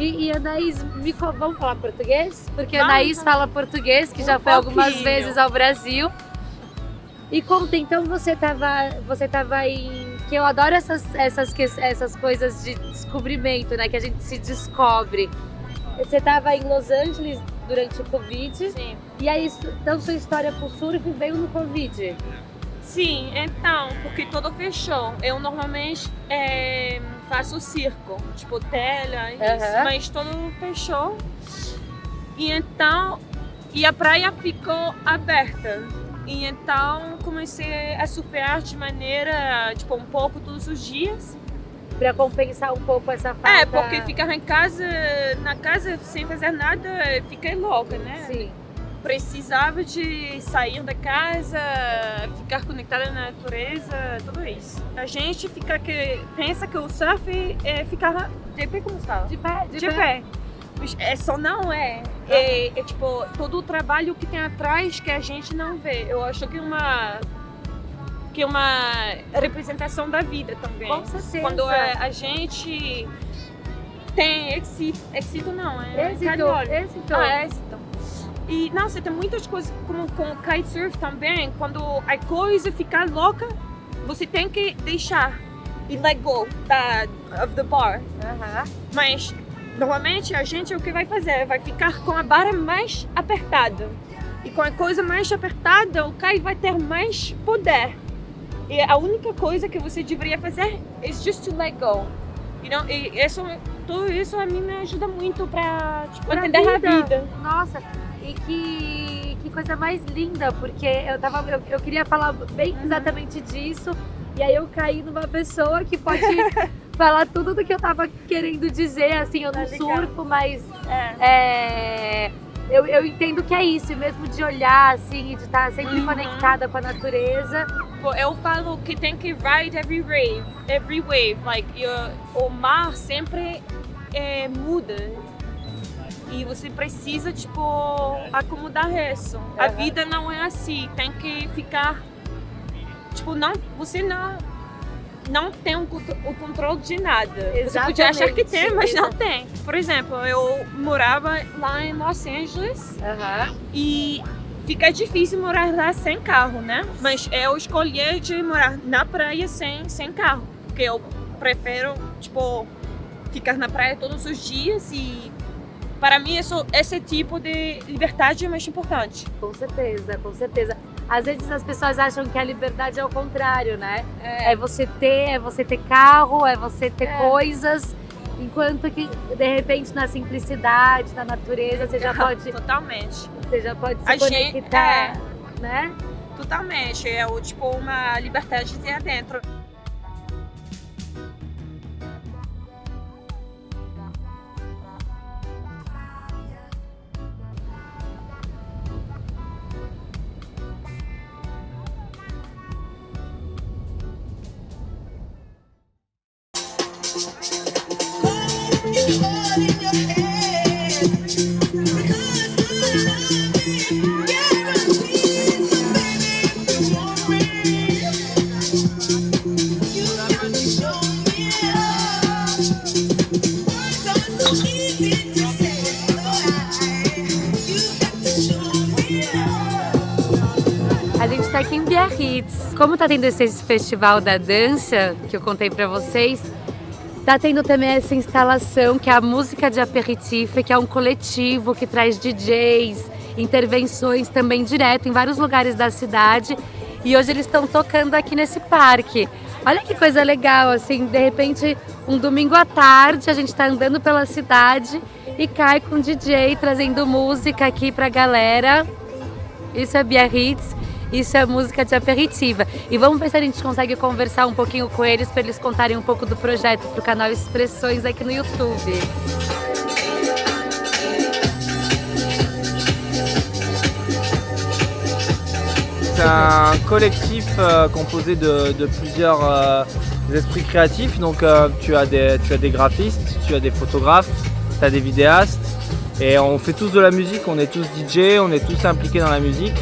E a Anaís, vamos falar português? Porque a Vamos. Anaís fala português, que já foi algumas vezes ao Brasil. E conta, então você tava em... Que eu adoro essas coisas de descobrimento, né? Que a gente se descobre. Você tava em Los Angeles durante o Covid. Sim. E aí, então sua história com o surf veio no Covid? Sim, então, porque tudo fechou. Eu normalmente faço circo, tipo telha, isso, mas tudo fechou. E então, a praia ficou aberta. E então comecei a surfar de maneira, tipo, um pouco todos os dias. Pra compensar um pouco essa falta... porque ficar na casa sem fazer nada, fiquei louca, né? Sim. Precisava de sair da casa, ficar conectada na natureza, tudo isso. A gente pensa que o surf é ficar de pé, como fala? De pé. De pé. Mas só não é. É tipo, todo o trabalho que tem atrás que a gente não vê. Eu acho que é uma representação da vida também. Com certeza. Quando a gente tem êxito não, é Êxito. êxito. E não, você tem muitas coisas como com o kitesurf também, quando a coisa fica louca, você tem que deixar e let go of the bar. Mas normalmente a gente o que vai fazer? Vai ficar com a barra mais apertada. E com a coisa mais apertada, o kite vai ter mais poder. E a única coisa que você deveria fazer é just to let go. E tudo isso a mim me ajuda muito pra entender a vida. Nossa, e que coisa mais linda, porque eu queria falar bem exatamente disso, e aí eu caí numa pessoa que pode falar tudo do que eu tava querendo dizer, assim, eu não surfo, mas eu entendo que é isso, mesmo de olhar, assim, e de estar sempre conectada com a natureza. Eu falo que tem que ride every wave, like, o mar sempre muda. E você precisa, acomodar isso. A vida não é assim, tem que ficar, você não tem o controle de nada. Exatamente. Você podia achar que tem, mas não tem. Por exemplo, eu morava lá em Los Angeles e fica difícil morar lá sem carro, né? Mas eu escolhi de morar na praia sem carro, porque eu prefiro, ficar na praia todos os dias e para mim, esse tipo de liberdade é mais importante. Com certeza, com certeza. Às vezes as pessoas acham que a liberdade é o contrário, né? É você ter carro, é você ter coisas, enquanto que, de repente, na simplicidade, na natureza, você já pode... Totalmente. Você já pode se conectar, né? Totalmente. É uma liberdade de dentro. A gente tá aqui em Biarritz. Como tá tendo esse festival da dança, que eu contei pra vocês, tá tendo também essa instalação que é a Música de Aperitif, que é um coletivo que traz DJs, intervenções também direto em vários lugares da cidade. E hoje eles estão tocando aqui nesse parque. Olha que coisa legal, assim, de repente um domingo à tarde a gente tá andando pela cidade e cai com o DJ trazendo música aqui pra galera. Isso é Biarritz. Isso é música de aperitiva. E vamos ver se a gente consegue conversar um pouquinho com eles para eles contarem um pouco do projeto para o canal Expressões aqui no YouTube. C'est un collectif composé de plusieurs esprits créatifs. Donc tu as des graphistes, tu as des photographes, tu as des vidéastes. Et on fait tous de la musique, on est tous DJ, on est tous impliqués dans la musique.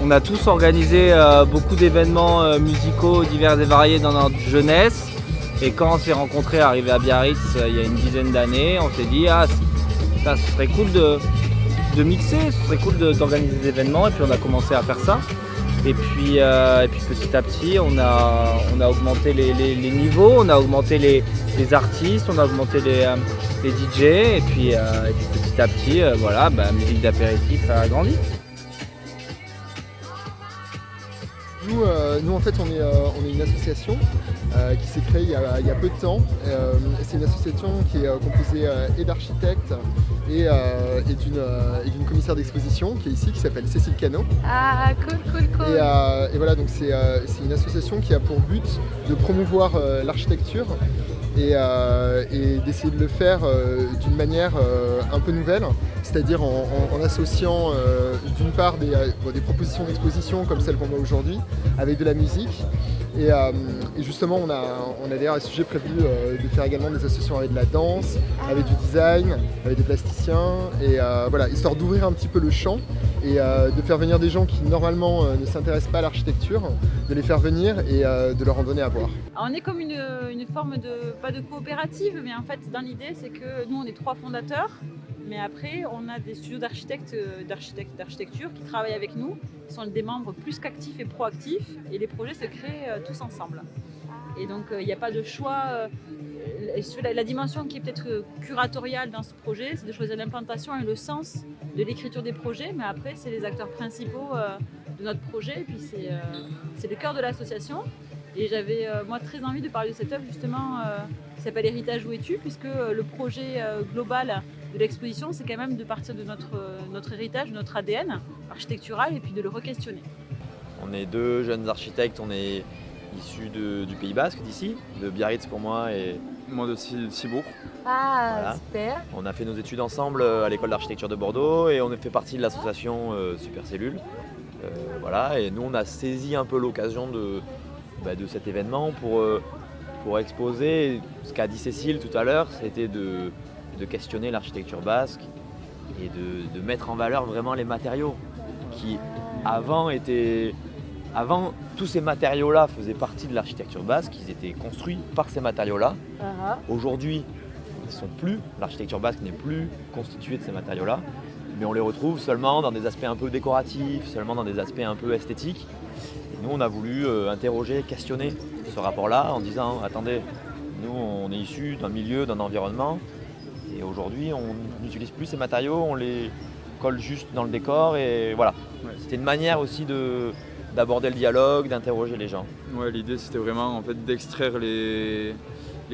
On a tous organisé beaucoup d'événements musicaux divers et variés dans notre jeunesse. Et quand on s'est rencontrés arrivé à Biarritz il y a une dizaine d'années, on s'est dit ça ce serait cool de mixer, ce serait cool d'organiser des événements, et puis on a commencé à faire ça. Et puis petit à petit on a augmenté les niveaux, on a augmenté les artistes, on a augmenté les DJ, et puis petit à petit voilà, Musique d'apéritif a grandi. Nous en fait on est une association qui s'est créée il y a peu de temps. C'est une association qui est composée et d'architectes et d'une commissaire d'exposition qui est ici, qui s'appelle Cécile Cano. Ah, cool. Et voilà, donc c'est une association qui a pour but de promouvoir l'architecture et d'essayer de le faire d'une manière un peu nouvelle, c'est-à-dire en associant d'une part des propositions d'exposition comme celle qu'on a aujourd'hui avec de la musique. Et justement, on a d'ailleurs un sujet prévu de faire également des associations avec de la danse, avec du design, avec des plasticiens, et voilà, histoire d'ouvrir un petit peu le champ et de faire venir des gens qui normalement ne s'intéressent pas à l'architecture, de les faire venir et de leur en donner à voir. Alors, on est comme une forme pas de coopérative, mais en fait, dans l'idée, c'est que nous, on est 3 fondateurs. Mais après, on a des studios d'architecture qui travaillent avec nous, qui sont des membres plus qu'actifs et proactifs, et les projets se créent tous ensemble. Et donc, il n'y a pas de choix. La dimension qui est peut-être curatoriale dans ce projet, c'est de choisir l'implantation et le sens de l'écriture des projets, mais après, c'est les acteurs principaux de notre projet, et puis c'est le cœur de l'association. Et j'avais moi très envie de parler de cette œuvre justement qui s'appelle Héritage où es-tu, puisque le projet global de l'exposition, c'est quand même de partir de notre héritage, de notre ADN architectural, et puis de le re-questionner. On est 2 jeunes architectes, on est issus du Pays Basque, d'ici, de Biarritz pour moi et moi de Cibourg. Ah, voilà. Super. On a fait nos études ensemble à l'école d'architecture de Bordeaux et on a fait partie de l'association Super Cellule. Voilà, et nous on a saisi un peu l'occasion de cet événement pour exposer ce qu'a dit Cécile tout à l'heure, c'était de questionner l'architecture basque et de mettre en valeur vraiment les matériaux qui avant tous ces matériaux-là faisaient partie de l'architecture basque, ils étaient construits par ces matériaux-là. Aujourd'hui, ils sont plus, l'architecture basque n'est plus constituée de ces matériaux-là, mais on les retrouve seulement dans des aspects un peu décoratifs, seulement dans des aspects un peu esthétiques. Et nous, on a voulu interroger, questionner ce rapport-là en disant « Attendez, nous, on est issus d'un milieu, d'un environnement, et aujourd'hui, on n'utilise plus ces matériaux, on les colle juste dans le décor. » Et voilà, c'était une manière aussi d'aborder le dialogue, d'interroger les gens. Ouais, l'idée, c'était vraiment en fait, d'extraire les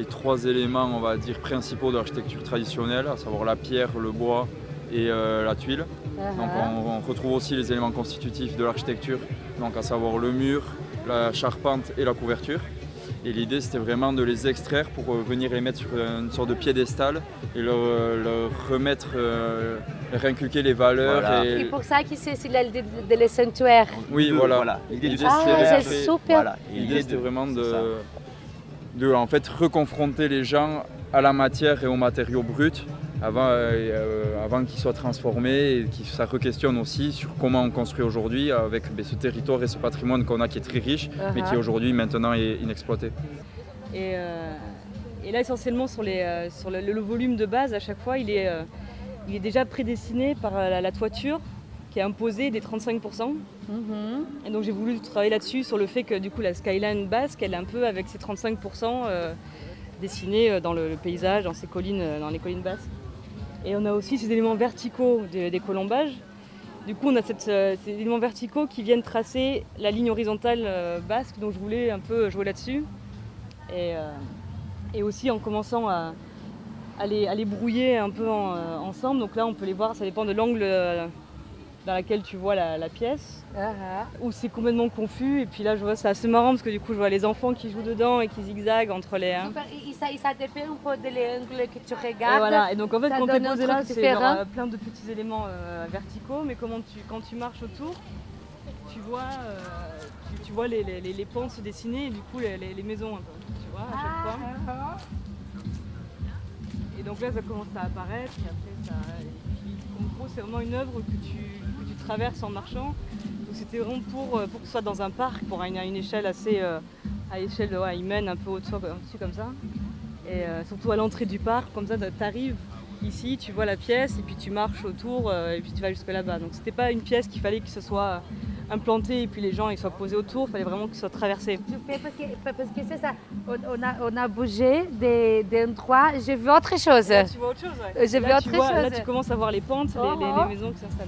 3 éléments, on va dire, principaux de l'architecture traditionnelle, à savoir la pierre, le bois et la tuile. Donc on retrouve aussi les éléments constitutifs de l'architecture, donc à savoir le mur, la charpente et la couverture. Et l'idée c'était vraiment de les extraire pour venir les mettre sur une sorte de piédestal et leur remettre, leur inculquer les valeurs. Voilà. Et pour ça que c'est l'idée de les sanctuaires. Oui, voilà. L'idée c'est super. Voilà. L'idée c'était vraiment de en fait reconfronter les gens à la matière et aux matériaux bruts avant qu'ils soient transformés et que ça re-questionne aussi sur comment on construit aujourd'hui avec ce territoire et ce patrimoine qu'on a qui est très riche mais qui aujourd'hui maintenant est inexploité. Et là essentiellement sur le volume de base à chaque fois il est déjà prédestiné par la toiture qui est imposée des 35%. Et donc j'ai voulu travailler là-dessus sur le fait que du coup la skyline basque elle est un peu avec ces 35% dessinés dans le paysage, dans les collines basques. Et on a aussi ces éléments verticaux des colombages. Du coup, on a ces éléments verticaux qui viennent tracer la ligne horizontale basque, donc je voulais un peu jouer là-dessus. Et aussi en commençant à les brouiller un peu ensemble. Donc là, on peut les voir, ça dépend de l'angle dans lequel tu vois la pièce, où c'est complètement confus. Et puis là, je vois, c'est assez marrant parce que du coup, je vois les enfants qui jouent dedans et qui zigzaguent entre les... Et ça dépend un peu de l'angle que tu regardes. Et voilà, et donc en fait, quand tu es posé là, c'est plein de petits éléments verticaux, mais quand tu marches autour, tu vois les pans se dessiner et du coup les maisons un peu, tu vois, à chaque fois. Et donc là, ça commence à apparaître, et après, en gros, c'est vraiment une œuvre que tu traverses en marchant. Donc c'était vraiment pour que ce soit dans un parc, pour une échelle assez à l'échelle, ouais, ils mènent un peu au-dessus comme ça. Et surtout à l'entrée du parc, comme ça, t'arrives ici, tu vois la pièce et puis tu marches autour et puis tu vas jusque là-bas. Donc c'était pas une pièce qu'il fallait que ce soit implanté et puis les gens ils soient posés autour, il fallait vraiment qu'ils soient traversés. Parce que c'est ça, on a bougé d'endroits, j'ai vu autre chose. Là, tu vois autre chose, ouais. J'ai vu autre chose. Là tu commences à voir les pentes, les maisons qui s'installent.